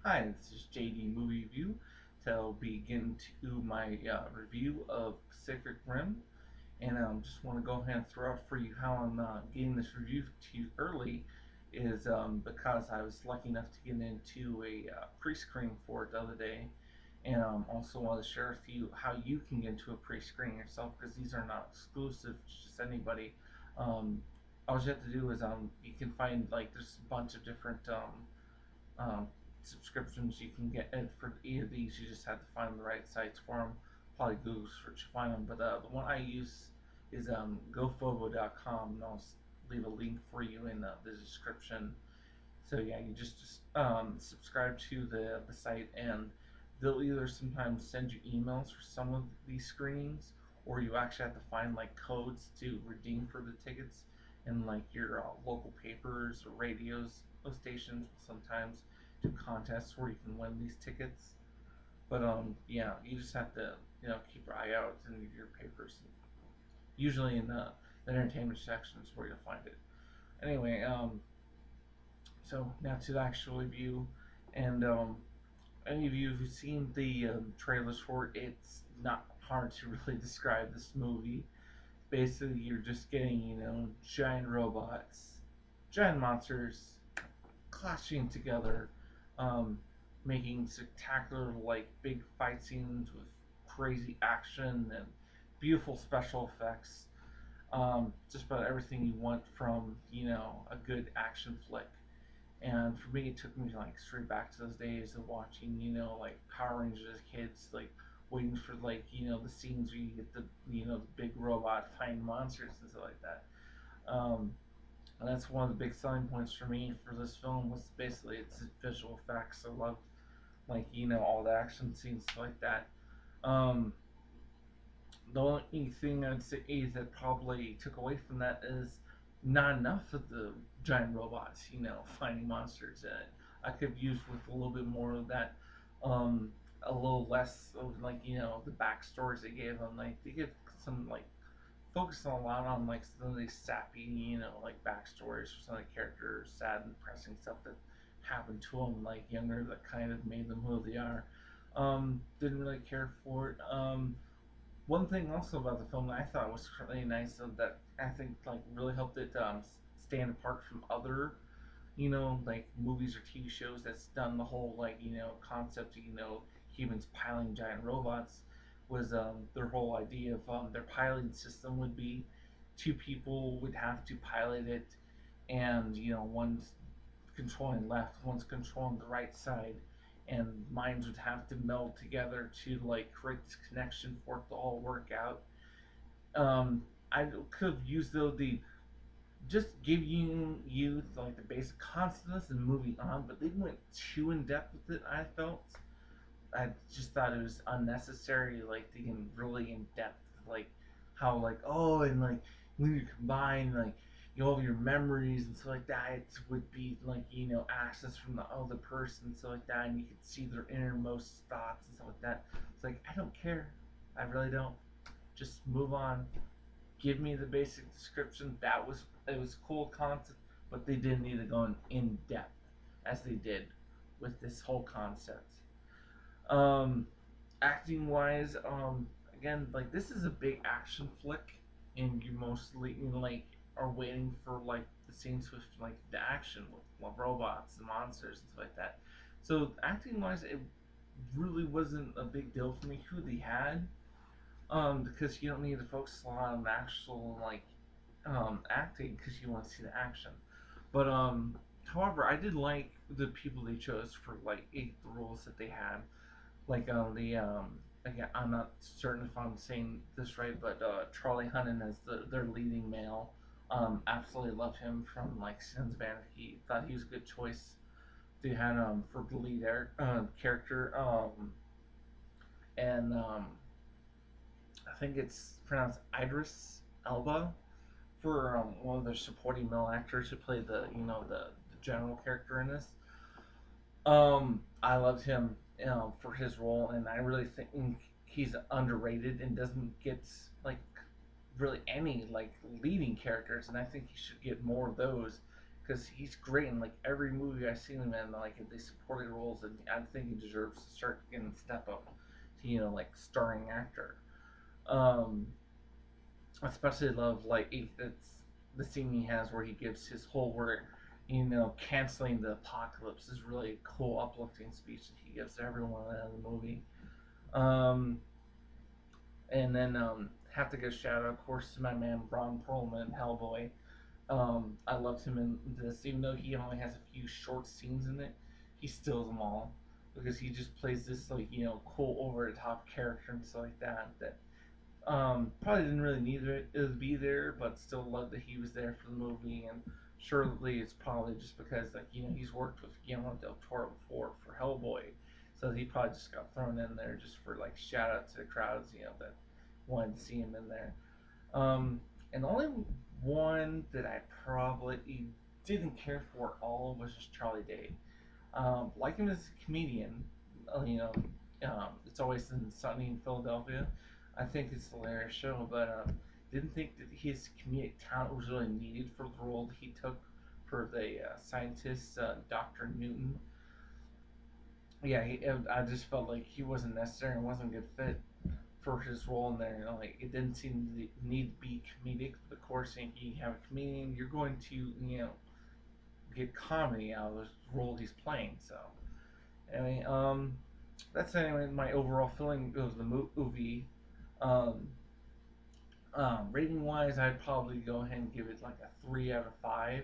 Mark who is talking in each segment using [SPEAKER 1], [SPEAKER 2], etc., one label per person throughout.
[SPEAKER 1] Hi, this is JD Movie Review. To begin to my review of Pacific Rim, and just want to go ahead and throw out for you how I'm getting this review to you early is because I was lucky enough to get into a pre-screen for it the other day, and also want to share with you how you can get into a pre-screen yourself because these are not exclusive to just anybody. Um, all you have to do is you can find like there's a bunch of different subscriptions you can get. And for either of these, you just have to find the right sites for them. Probably Google search to find them. But the one I use is GoFobo.com, and I'll leave a link for you in the description. So yeah, you just subscribe to the site, and they'll either sometimes send you emails for some of these screenings, or you actually have to find like codes to redeem for the tickets in like your local papers or radios stations. Sometimes do contests where you can win these tickets. But yeah, you just have to keep your eye out in your papers. Usually in the entertainment sections where you'll find it. Anyway, so now to the actual review, and any of you who've seen the trailers for it, it's not hard to really describe this movie. Basically, you're just getting giant robots, giant monsters clashing together, um, making spectacular like big fight scenes with crazy action and beautiful special effects. Just about everything you want from a good action flick. And for me, it took me like straight back to those days of watching, like Power Rangers as kids, like waiting for like the scenes where you get the the big robot fighting monsters and stuff like that. Um, and that's one of the big selling points for me for this film was basically its visual effects. I loved like all the action scenes stuff like that. Um, the only thing I'd say is that probably took away from that is not enough of the giant robots, finding monsters in it. I could use with a little bit more of that, a little less of like the backstories they gave them. Like they give some like focusing a lot on like some of these sappy, like backstories for some of the characters, sad and depressing stuff that happened to them, like younger, that kind of made them who they are. Didn't really care for it. One thing also about the film that I thought was really nice, that I think like really helped it stand apart from other, like movies or TV shows that's done the whole like concept of humans piloting giant robots, was their whole idea of their piloting system would be two people would have to pilot it, and one's controlling left, one's controlling the right side, and minds would have to meld together to like create this connection for it to all work out. I could have used though the just give you like the basic concepts and moving on, but they went too in depth with it. I just thought it was unnecessary, like the really in depth, like how like and like when you combine like all of your memories and stuff like that, it would be like access from the other person and stuff like that, and you could see their innermost thoughts and stuff like that. It's like I don't care, I really don't. Just move on. Give me the basic description. It was a cool concept, but they didn't need to go in depth as they did with this whole concept. Um, Acting wise, again, like this is a big action flick, and you mostly like are waiting for like the scenes with like the action with robots and monsters and stuff like that. So acting wise, it really wasn't a big deal for me who they had, because you don't need to focus a lot on the actual like acting because you want to see the action. But however, I did like the people they chose for like the roles that they had, like again, I'm not certain if I'm saying this right, but Charlie Hunnam as their leading male. Absolutely love him from like Sins of Anarchy. Thought he was a good choice. They had for the lead character, and I think it's pronounced Idris Elba for one of the supporting male actors who played the general character in this. I loved him, for his role, and I really think he's underrated and doesn't get like really any like leading characters, and I think he should get more of those because he's great in like every movie I've seen him in. Like they supported roles, and I think he deserves to start getting step up to like starring actor. Um, Especially love like it's the scene he has where he gives his whole word, canceling the apocalypse is really a cool uplifting speech that he gives to everyone in the movie. Um, and then have to give a shout out, of course, to my man Ron Perlman, Hellboy. I loved him in this, even though he only has a few short scenes in it. He steals them all because he just plays this like cool over the top character and stuff like that. That probably didn't really need it to be there, but still loved that he was there for the movie. And surely it's probably just because like he's worked with Guillermo del Toro before for Hellboy, so he probably just got thrown in there just for like shout out to the crowds that wanted to see him in there. And the only one that I probably didn't care for at all was just Charlie Day. Like him as a comedian, it's always sunny in Philadelphia. I think it's a hilarious show, but didn't think that his comedic talent was really needed for the role that he took for the scientist, Dr. Newton. Yeah, I just felt like he wasn't necessary and wasn't a good fit for his role in there. Like it didn't seem to need to be comedic. But of course, you have a comedian, you're going to get comedy out of the role he's playing. So anyway, that's anyway my overall feeling of the movie. Um, Rating wise, I'd probably go ahead and give it like a 3 out of 5.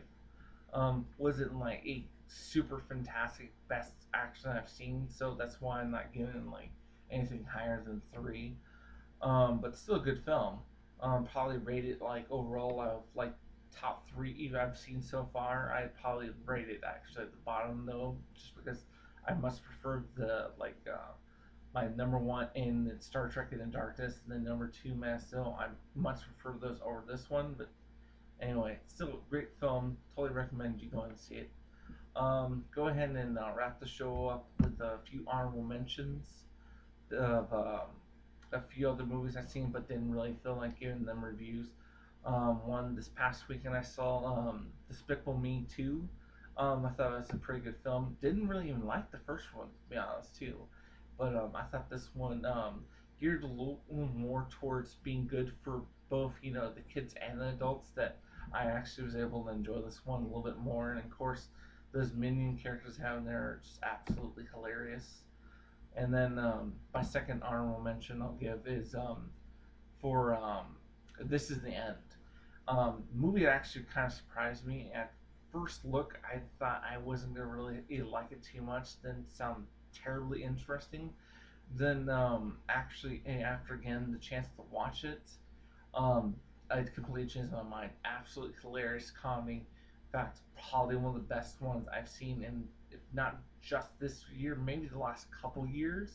[SPEAKER 1] Wasn't like a super fantastic best action I've seen, so that's why I'm not giving it like anything higher than 3. But still a good film. Probably rate it like overall of like top 3 I've seen so far. I'd probably rate it actually at the bottom though, just because I much prefer the my number one in Star Trek in the Darkness, and then number two Man of Steel. I much prefer those over this one, but anyway, still a great film. Totally recommend you go and see it. Go ahead and wrap the show up with a few honorable mentions of a few other movies I've seen, but didn't really feel like giving them reviews. One this past weekend I saw Despicable Me 2. I thought it was a pretty good film. Didn't really even like the first one, to be honest, too. But I thought this one geared a little more towards being good for both, the kids and the adults. That I actually was able to enjoy this one a little bit more. And of course, those minion characters having there are just absolutely hilarious. And then my second honorable mention I'll give is for This Is the End. Movie that actually kind of surprised me. At first look, I thought I wasn't going to really like it too much. Didn't sound terribly interesting. Then actually, after again the chance to watch it, um, I completely changed my mind. Absolutely hilarious comedy. In fact, probably one of the best ones I've seen in, if not just this year, maybe the last couple years.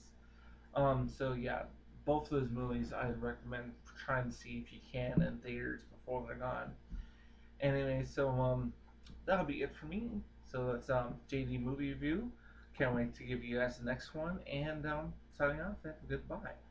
[SPEAKER 1] So yeah, both of those movies I recommend trying to see if you can in theaters before they're gone. Anyway, so that'll be it for me. So that's JD movie review. Can't wait to give you guys the next one, and signing off. Goodbye.